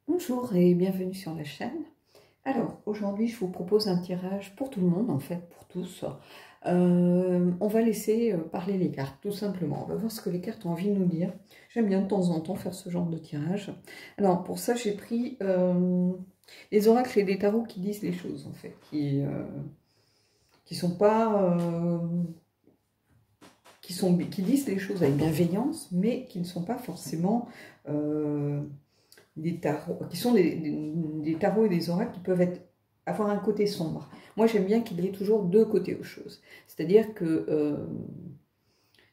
Bonjour et bienvenue sur la chaîne. Alors aujourd'hui je vous propose un tirage pour tout le monde, en fait pour tous. On va laisser parler les cartes tout simplement. On va voir ce que les cartes ont envie de nous dire. J'aime bien de temps en temps faire ce genre de tirage. Alors pour ça j'ai pris les oracles et des tarots qui disent les choses en fait, qui sont pas... qui disent les choses avec bienveillance, mais qui ne sont pas forcément... des tarots, qui sont des tarots et des oracles qui peuvent avoir un côté sombre. Moi, j'aime bien qu'il y ait toujours deux côtés aux choses. C'est-à-dire que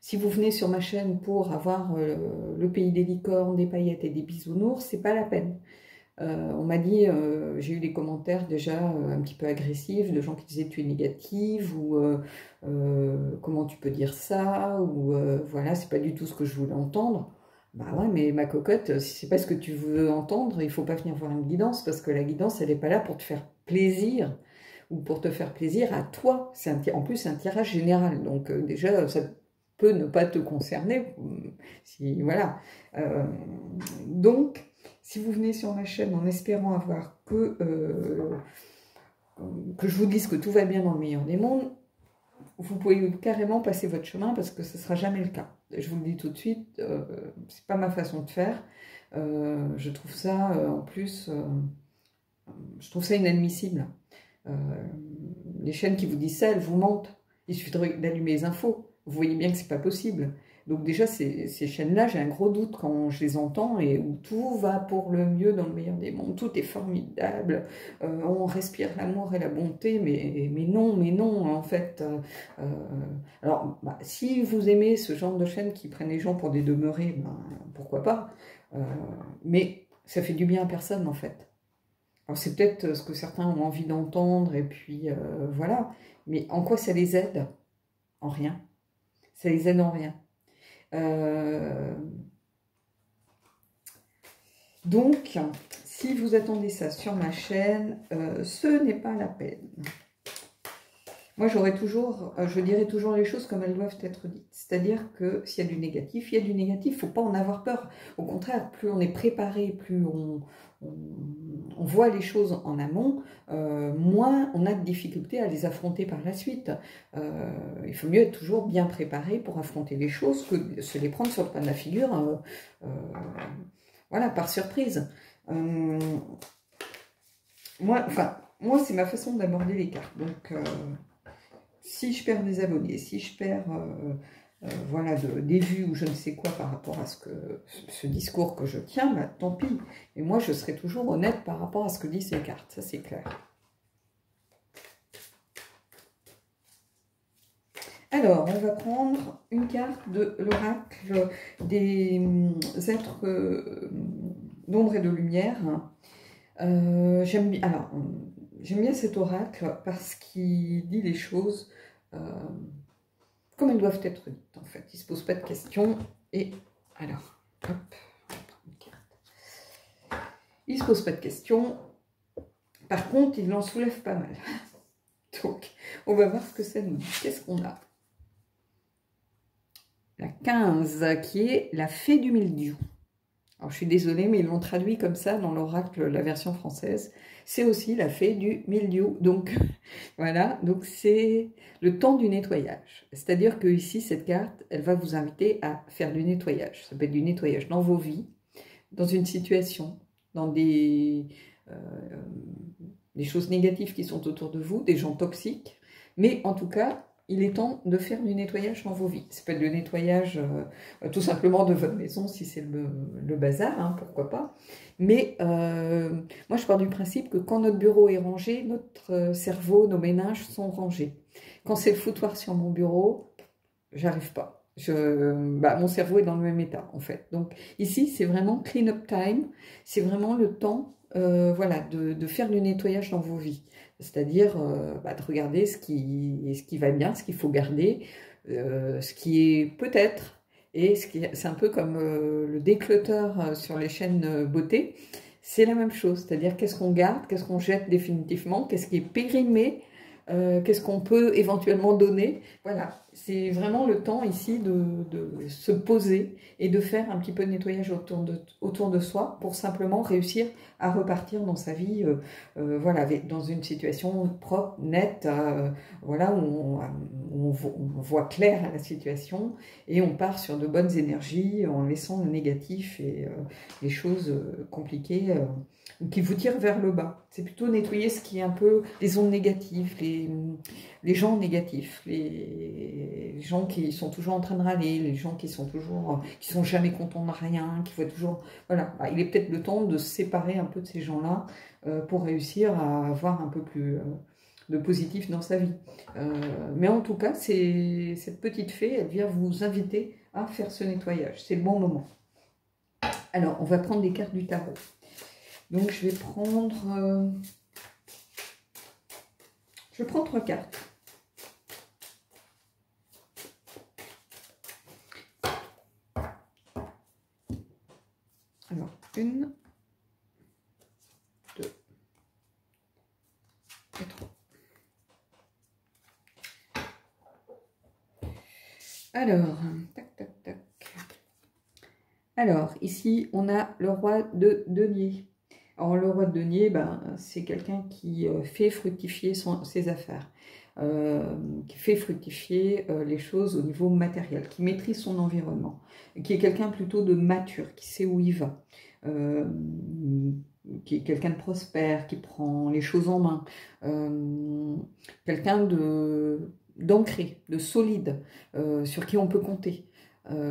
si vous venez sur ma chaîne pour avoir le pays des licornes, des paillettes et des bisounours, c'est pas la peine. On m'a dit, j'ai eu des commentaires déjà un petit peu agressifs de gens qui disaient tu es négative ou comment tu peux dire ça ou voilà, c'est pas du tout ce que je voulais entendre. Bah ouais, mais ma cocotte, si c'est pas ce que tu veux entendre, il faut pas venir voir une guidance parce que la guidance, elle n'est pas là pour te faire plaisir ou pour te faire plaisir à toi. En plus, c'est un tirage général, donc déjà, ça peut ne pas te concerner. Si, voilà. Donc, si vous venez sur ma chaîne en espérant avoir que je vous dise que tout va bien dans le meilleur des mondes, vous pouvez carrément passer votre chemin parce que ce ne sera jamais le cas. Je vous le dis tout de suite, c'est pas ma façon de faire. Je trouve ça, en plus, je trouve ça inadmissible. Les chaînes qui vous disent ça, elles vous mentent. Il suffit d'allumer les infos. Vous voyez bien que c'est pas possible. Donc déjà, ces chaînes-là, j'ai un gros doute quand je les entends et où tout va pour le mieux dans le meilleur des mondes. Tout est formidable. On respire l'amour et la bonté, mais non, en fait. Alors, bah, si vous aimez ce genre de chaînes qui prennent les gens pour des demeurés, ben, pourquoi pas. Mais ça fait du bien à personne, en fait. Alors c'est peut-être ce que certains ont envie d'entendre, et puis voilà. Mais en quoi ça les aide? En rien. Ça les aide en rien. Donc, si vous attendez ça sur ma chaîne, ce n'est pas la peine. Moi, je dirais toujours les choses comme elles doivent être dites. C'est-à-dire que s'il y a du négatif, il y a du négatif. Il ne faut pas en avoir peur. Au contraire, plus on est préparé, plus on voit les choses en amont, moins on a de difficultés à les affronter par la suite. Il faut mieux être toujours bien préparé pour affronter les choses que se les prendre sur le coin de la figure, voilà, par surprise. Moi, c'est ma façon d'aborder les cartes. Donc, si je perds des abonnés, si je perds voilà, des vues ou je ne sais quoi par rapport à ce discours que je tiens, bah, tant pis. Et moi, je serai toujours honnête par rapport à ce que disent ces cartes, ça c'est clair. Alors, on va prendre une carte de l'oracle des êtres d'ombre et de lumière. J'aime bien cet oracle parce qu'il dit les choses comme elles doivent être dites, en fait. Il ne se pose pas de questions. Et alors, hop, une carte. Il ne se pose pas de questions. Par contre, il en soulève pas mal. Donc, on va voir ce que ça nous dit. Qu'est-ce qu'on a? La 15, qui est la fée du mildiou. Alors, je suis désolée, mais ils l'ont traduit comme ça dans l'oracle, la version française. C'est aussi la fée du mildiou. Donc, voilà. Donc, c'est le temps du nettoyage. C'est-à-dire que ici, cette carte, elle va vous inviter à faire du nettoyage. Ça peut être du nettoyage dans vos vies, dans une situation, dans des choses négatives qui sont autour de vous, des gens toxiques. Mais en tout cas, il est temps de faire du nettoyage dans vos vies. Ça peut être le nettoyage tout simplement de votre maison, si c'est le bazar, hein, pourquoi pas. Mais moi, je pars du principe que quand notre bureau est rangé, notre cerveau, nos méninges sont rangés. Quand c'est le foutoir sur mon bureau, j'arrive pas. Mon cerveau est dans le même état, en fait. Donc ici, c'est vraiment clean-up time. C'est vraiment le temps voilà, de faire du nettoyage dans vos vies. C'est-à-dire de regarder ce qui va bien, ce qu'il faut garder, ce qui est peut-être, et c'est un peu comme le déclutter sur les chaînes beauté, c'est la même chose. C'est-à-dire qu'est-ce qu'on garde, qu'est-ce qu'on jette définitivement, qu'est-ce qui est périmé, qu'est-ce qu'on peut éventuellement donner. Voilà, c'est vraiment le temps ici de se poser et de faire un petit peu de nettoyage autour de soi pour simplement réussir à repartir dans sa vie, voilà, dans une situation propre, nette, voilà, où on voit clair à la situation et on part sur de bonnes énergies en laissant le négatif et les choses compliquées qui vous tirent vers le bas. C'est plutôt nettoyer ce qui est un peu les ondes négatives, les gens négatifs, les gens qui sont toujours en train de râler, les gens qui sont jamais contents de rien, qui voient toujours, voilà, il est peut-être le temps de se séparer un peu de ces gens-là pour réussir à avoir un peu plus de positif dans sa vie. Mais en tout cas, cette petite fée, elle vient vous inviter à faire ce nettoyage. C'est le bon moment. Alors, on va prendre les cartes du tarot. Donc, je vais prendre 3 cartes. Alors, 1, 2 et 3. Alors, tac, tac, tac. Alors, ici, on a le roi de denier. Alors, le roi de denier, ben, c'est quelqu'un qui fait fructifier ses affaires, qui fait fructifier les choses au niveau matériel, qui maîtrise son environnement, qui est quelqu'un plutôt de mature, qui sait où il va, qui est quelqu'un de prospère, qui prend les choses en main, quelqu'un d'ancré, de solide, sur qui on peut compter.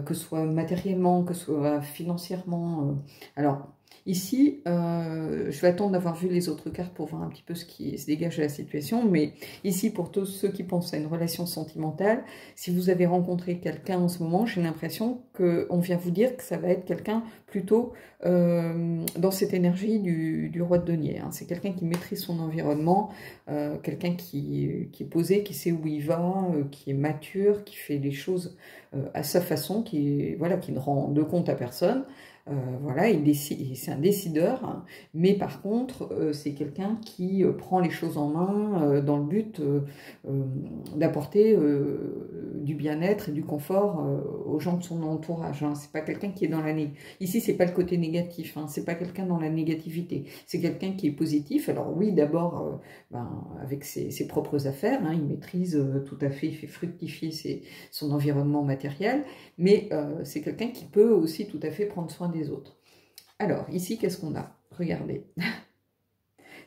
Que ce soit matériellement, que ce soit financièrement. Alors, ici, je vais attendre d'avoir vu les autres cartes pour voir un petit peu ce qui se dégage de la situation. Mais ici, pour tous ceux qui pensent à une relation sentimentale, si vous avez rencontré quelqu'un en ce moment, j'ai l'impression qu'on vient vous dire que ça va être quelqu'un plutôt dans cette énergie du roi de denier. Hein. C'est quelqu'un qui maîtrise son environnement, quelqu'un qui est posé, qui sait où il va, qui est mature, qui fait les choses à sa façon, qui ne rend de compte à personne. Voilà, c'est un décideur, hein, mais par contre, c'est quelqu'un qui prend les choses en main dans le but d'apporter du bien-être et du confort aux gens de son entourage. Hein. C'est pas quelqu'un qui est dans la ici, c'est pas le côté négatif, hein, c'est pas quelqu'un dans la négativité, c'est quelqu'un qui est positif. Alors oui, d'abord, avec ses propres affaires, hein, il maîtrise tout à fait, il fait fructifier son environnement matériel, mais c'est quelqu'un qui peut aussi tout à fait prendre soin des autres. Alors, ici, qu'est-ce qu'on a? Regardez.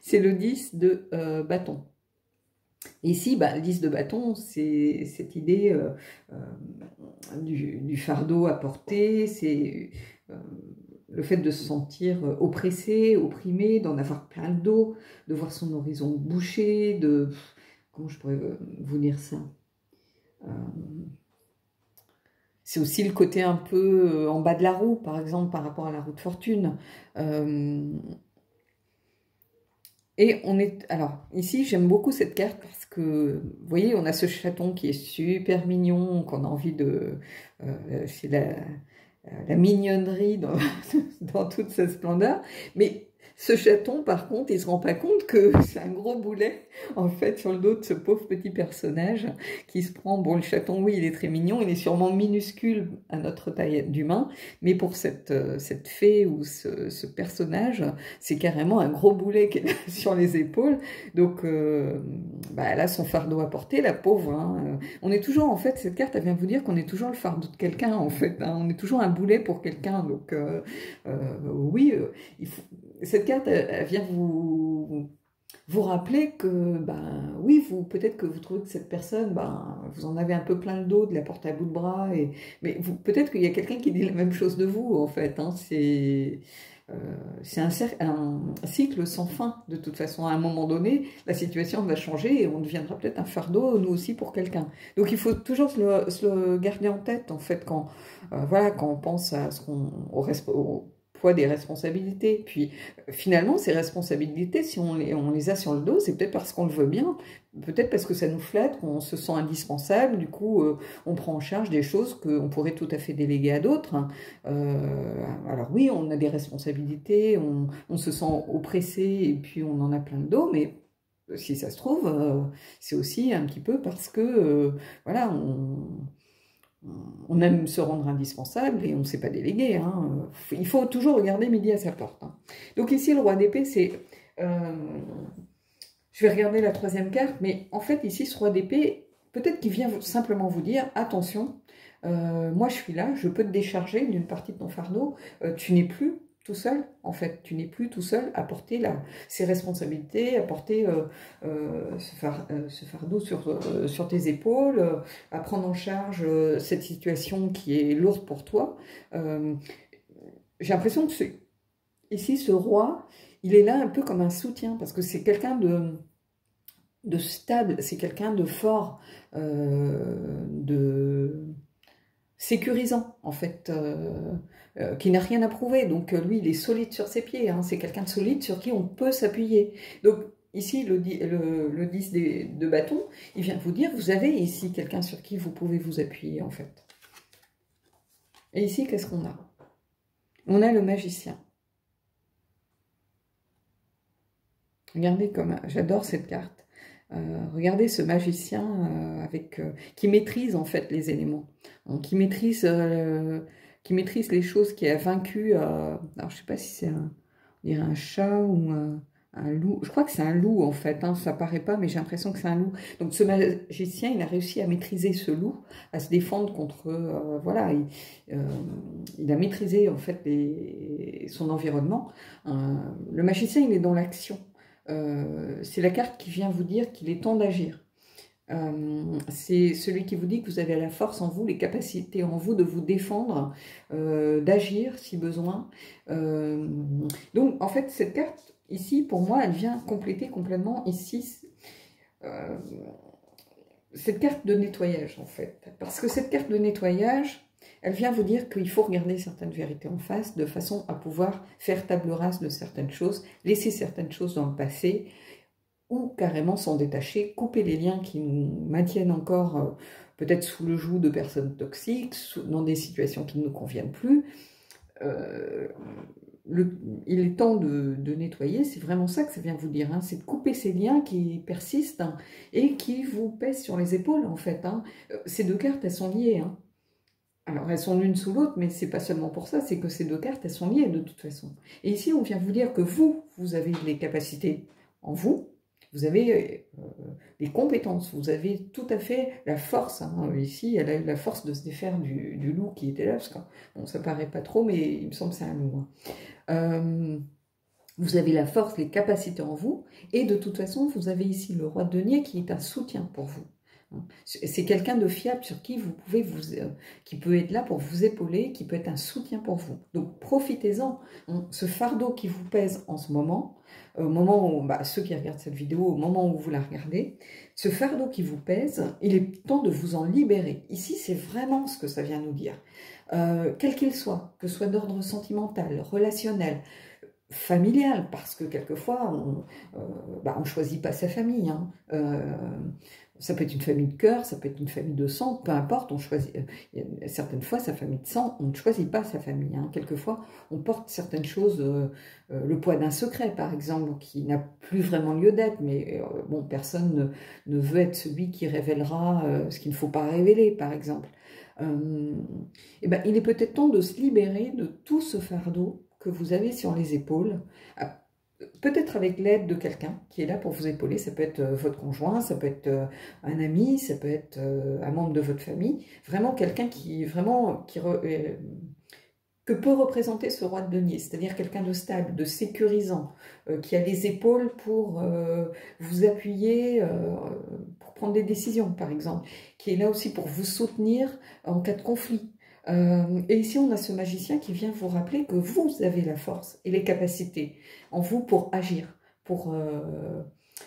C'est le 10 de bâton. Ici, le 10 de bâton, c'est cette idée du fardeau à porter, c'est le fait de se sentir oppressé, opprimé, d'en avoir plein le dos, de voir son horizon bouché, comment je pourrais vous dire ça? C'est aussi le côté un peu en bas de la roue, par exemple, par rapport à la roue de fortune. Et on est... Alors, ici, j'aime beaucoup cette carte parce que, vous voyez, on a ce chaton qui est super mignon, qu'on a envie de... c'est la mignonnerie dans toute sa splendeur. Mais ce chaton, par contre, il ne se rend pas compte que c'est un gros boulet, en fait, sur le dos de ce pauvre petit personnage qui se prend... Bon, le chaton, oui, il est très mignon, il est sûrement minuscule à notre taille d'humain, mais pour cette fée ou ce personnage, c'est carrément un gros boulet qui est sur les épaules. Donc, elle a son fardeau à porter, la pauvre. Hein. On est toujours, en fait, cette carte, elle vient vous dire qu'on est toujours le fardeau de quelqu'un, en fait. Hein. On est toujours un boulet pour quelqu'un. Donc, oui, cette carte, elle vient vous rappeler que, oui, peut-être que vous trouvez que cette personne, vous en avez un peu plein le dos, de la porter à bout de bras, mais peut-être qu'il y a quelqu'un qui dit la même chose de vous, en fait. Hein, c'est un cycle sans fin, de toute façon. À un moment donné, la situation va changer et on deviendra peut-être un fardeau, nous aussi, pour quelqu'un. Donc, il faut toujours se le garder en tête, en fait, quand on pense à au poids des responsabilités. Puis finalement, ces responsabilités, si on les a sur le dos, c'est peut-être parce qu'on le veut bien, peut-être parce que ça nous flatte, qu'on se sent indispensable, du coup, on prend en charge des choses qu'on pourrait tout à fait déléguer à d'autres. Hein. Alors oui, on a des responsabilités, on se sent oppressé et puis on en a plein le dos, mais si ça se trouve, c'est aussi un petit peu parce que, voilà, on aime se rendre indispensable et on ne sait pas déléguer. Hein. Il faut toujours regarder midi à sa porte. Hein. Donc ici, le roi d'épée, c'est... je vais regarder la troisième carte, mais en fait, ici, ce roi d'épée, peut-être qu'il vient simplement vous dire, attention, moi je suis là, je peux te décharger d'une partie de ton fardeau, tu n'es plus tout seul, en fait, tu n'es plus tout seul à porter ces responsabilités, à porter ce fardeau sur tes épaules, à prendre en charge cette situation qui est lourde pour toi. J'ai l'impression que ici, ce roi, il est là un peu comme un soutien, parce que c'est quelqu'un de stable, c'est quelqu'un de fort, de sécurisant, en fait, qui n'a rien à prouver. Donc, lui, il est solide sur ses pieds. Hein, c'est quelqu'un de solide sur qui on peut s'appuyer. Donc, ici, le 10 de bâton, il vient vous dire, vous avez ici quelqu'un sur qui vous pouvez vous appuyer, en fait. Et ici, qu'est-ce qu'on a? On a le magicien. Regardez comme... J'adore cette carte. Regardez ce magicien qui maîtrise en fait les éléments, donc, qui maîtrise les choses, qui a vaincu. Alors je sais pas si c'est on dirait un chat ou un loup. Je crois que c'est un loup en fait. Hein, ça paraît pas, mais j'ai l'impression que c'est un loup. Donc ce magicien, il a réussi à maîtriser ce loup, à se défendre contre. Voilà, il a maîtrisé en fait son environnement. Le magicien, il est dans l'action. C'est la carte qui vient vous dire qu'il est temps d'agir. C'est celui qui vous dit que vous avez la force en vous, les capacités en vous de vous défendre, d'agir si besoin. Donc en fait cette carte ici pour moi elle vient compléter complètement ici cette carte de nettoyage en fait. Parce que cette carte de nettoyage elle vient vous dire qu'il faut regarder certaines vérités en face de façon à pouvoir faire table rase de certaines choses, laisser certaines choses dans le passé ou carrément s'en détacher, couper les liens qui nous maintiennent encore peut-être sous le joug de personnes toxiques, dans des situations qui ne nous conviennent plus. Il est temps de nettoyer, c'est vraiment ça que ça vient vous dire, hein, c'est de couper ces liens qui persistent hein, et qui vous pèsent sur les épaules en fait. Hein. Ces deux cartes, elles sont liées. Hein. Alors, elles sont l'une sous l'autre, mais c'est pas seulement pour ça, c'est que ces deux cartes, elles sont liées de toute façon. Et ici, on vient vous dire que vous avez les capacités en vous, vous avez les compétences, vous avez tout à fait la force. Hein. Ici, elle a eu la force de se défaire du loup qui était là, parce que bon, ça paraît pas trop, mais il me semble que c'est un loup. Hein. Vous avez la force, les capacités en vous, et de toute façon, vous avez ici le roi de denier qui est un soutien pour vous. C'est quelqu'un de fiable sur qui vous pouvez qui peut être là pour vous épauler, qui peut être un soutien pour vous. Donc profitez-en. Ce fardeau qui vous pèse en ce moment, au moment où, ceux qui regardent cette vidéo, au moment où vous la regardez, ce fardeau qui vous pèse, il est temps de vous en libérer. Ici, c'est vraiment ce que ça vient nous dire. Quel qu'il soit, que ce soit d'ordre sentimental, relationnel, familial, parce que quelquefois, on ne choisit pas sa famille. Hein. Ça peut être une famille de cœur, ça peut être une famille de sang, peu importe, on choisit. Certaines fois, sa famille de sang, on ne choisit pas sa famille. Hein. Quelquefois, on porte certaines choses, le poids d'un secret, par exemple, qui n'a plus vraiment lieu d'être, mais bon, personne ne veut être celui qui révélera ce qu'il ne faut pas révéler, par exemple. Il est peut-être temps de se libérer de tout ce fardeau que vous avez sur les épaules, peut-être avec l'aide de quelqu'un qui est là pour vous épauler. Ça peut être votre conjoint, ça peut être un ami, ça peut être un membre de votre famille. Vraiment quelqu'un que peut représenter ce roi de denier, c'est-à-dire quelqu'un de stable, de sécurisant, qui a les épaules pour vous appuyer, pour prendre des décisions, par exemple, qui est là aussi pour vous soutenir en cas de conflit. Et ici, on a ce magicien qui vient vous rappeler que vous avez la force et les capacités en vous pour agir, pour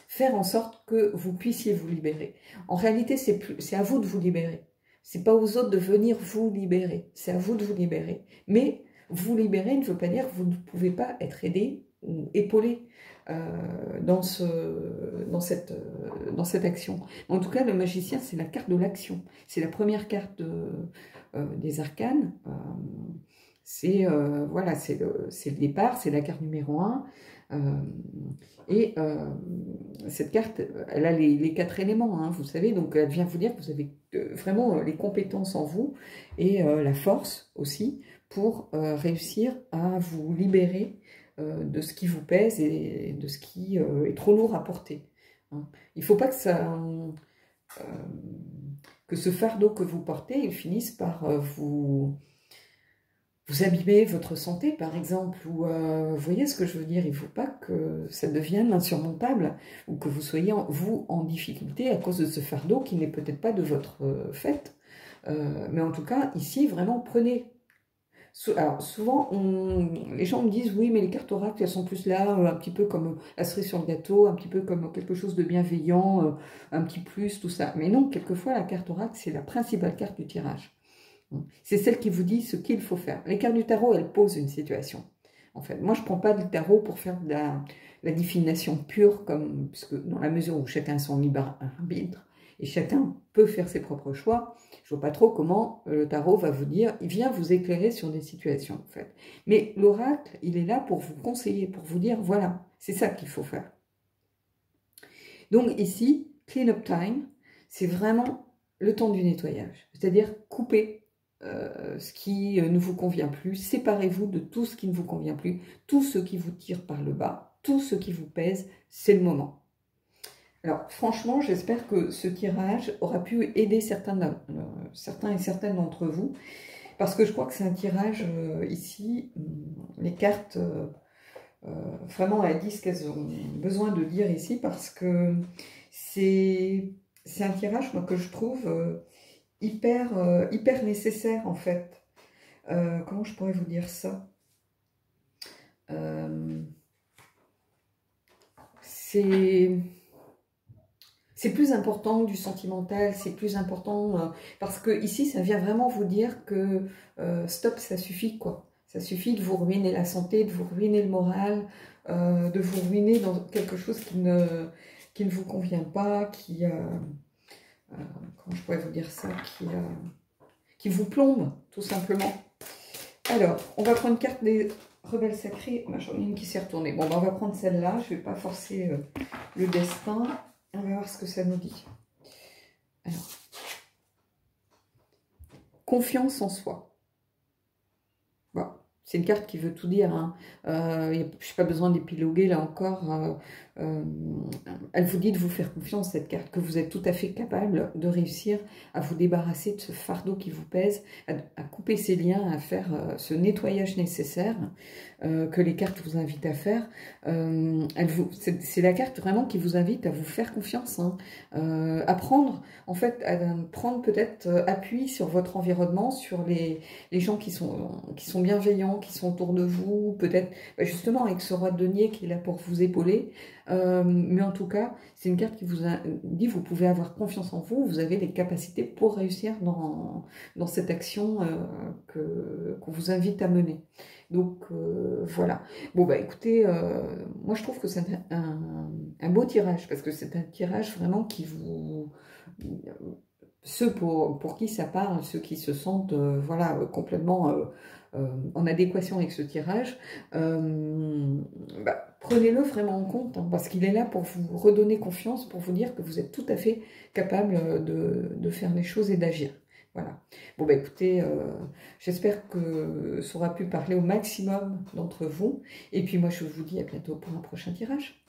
faire en sorte que vous puissiez vous libérer. En réalité, c'est à vous de vous libérer. C'est pas aux autres de venir vous libérer. C'est à vous de vous libérer. Mais vous libérer ne veut pas dire que vous ne pouvez pas être aidé ou épaulé dans cette action. En tout cas, le magicien, c'est la carte de l'action. C'est la première carte des arcanes. voilà, c'est le départ, c'est la carte numéro 1. Cette carte, elle a les 4 éléments, hein, vous savez, donc elle vient vous dire que vous avez vraiment les compétences en vous et la force aussi pour réussir à vous libérer de ce qui vous pèse et de ce qui est trop lourd à porter. Hein. Il ne faut pas que ce fardeau que vous portez, il finisse par vous abîmer votre santé, par exemple, ou vous voyez ce que je veux dire, il ne faut pas que ça devienne insurmontable, ou que vous soyez, vous, en difficulté à cause de ce fardeau qui n'est peut-être pas de votre fait. Mais en tout cas, ici, vraiment, prenez. Alors, souvent, les gens me disent, oui, mais les cartes oracles, elles sont plus là, un petit peu comme la cerise sur le gâteau, un petit peu comme quelque chose de bienveillant, un petit plus, tout ça. Mais non, quelquefois, la carte oracle, c'est la principale carte du tirage. C'est celle qui vous dit ce qu'il faut faire. Les cartes du tarot, elles posent une situation. En fait, moi, je ne prends pas le tarot pour faire de la divination pure, puisque dans la mesure où chacun a son libre arbitre et chacun peut faire ses propres choix, je ne vois pas trop comment le tarot va vous dire, il vient vous éclairer sur des situations, en fait. Mais l'oracle, il est là pour vous conseiller, pour vous dire, voilà, c'est ça qu'il faut faire. Donc ici, clean up time, c'est vraiment le temps du nettoyage, c'est-à-dire couper ce qui ne vous convient plus, séparez-vous de tout ce qui ne vous convient plus, tout ce qui vous tire par le bas, tout ce qui vous pèse, c'est le moment. Alors franchement, j'espère que ce tirage aura pu aider certains et certaines d'entre vous, parce que je crois que c'est un tirage ici, les cartes, vraiment elles disent qu'elles ont besoin de dire ici, parce que c'est un tirage moi, que je trouve hyper nécessaire en fait. Comment je pourrais vous dire ça? C'est plus important du sentimental, c'est plus important parce que ici ça vient vraiment vous dire que stop, ça suffit quoi. Ça suffit de vous ruiner la santé, de vous ruiner le moral, de vous ruiner dans quelque chose qui ne vous convient pas, comment je pourrais vous dire ça, qui vous plombe, tout simplement. Alors, on va prendre une carte des rebelles sacrés. J'en ai une qui s'est retournée. Bon, on va prendre celle-là. Je ne vais pas forcer le destin. On va voir ce que ça nous dit. Alors, confiance en soi. Bon, c'est une carte qui veut tout dire. Hein. Je n'ai pas besoin d'épiloguer là encore. Elle vous dit de vous faire confiance, cette carte, que vous êtes tout à fait capable de réussir à vous débarrasser de ce fardeau qui vous pèse, à couper ces liens, à faire ce nettoyage nécessaire que les cartes vous invitent à faire. C'est la carte vraiment qui vous invite à vous faire confiance, hein, à prendre, en fait, à prendre peut-être appui sur votre environnement, sur les gens qui sont bienveillants, qui sont autour de vous, peut-être justement avec ce roi de denier qui est là pour vous épauler. Mais en tout cas, c'est une carte qui vous dit vous pouvez avoir confiance en vous, vous avez les capacités pour réussir dans cette action qu'on vous invite à mener. Donc voilà. Bon bah écoutez, moi je trouve que c'est un beau tirage, parce que c'est un tirage vraiment qui vous... Ceux pour qui ça parle, ceux qui se sentent voilà, complètement en adéquation avec ce tirage, prenez-le vraiment en compte, hein, parce qu'il est là pour vous redonner confiance, pour vous dire que vous êtes tout à fait capable de faire les choses et d'agir. Voilà. Bon, bah écoutez, j'espère que ça aura pu parler au maximum d'entre vous. Et puis moi, je vous dis à bientôt pour un prochain tirage.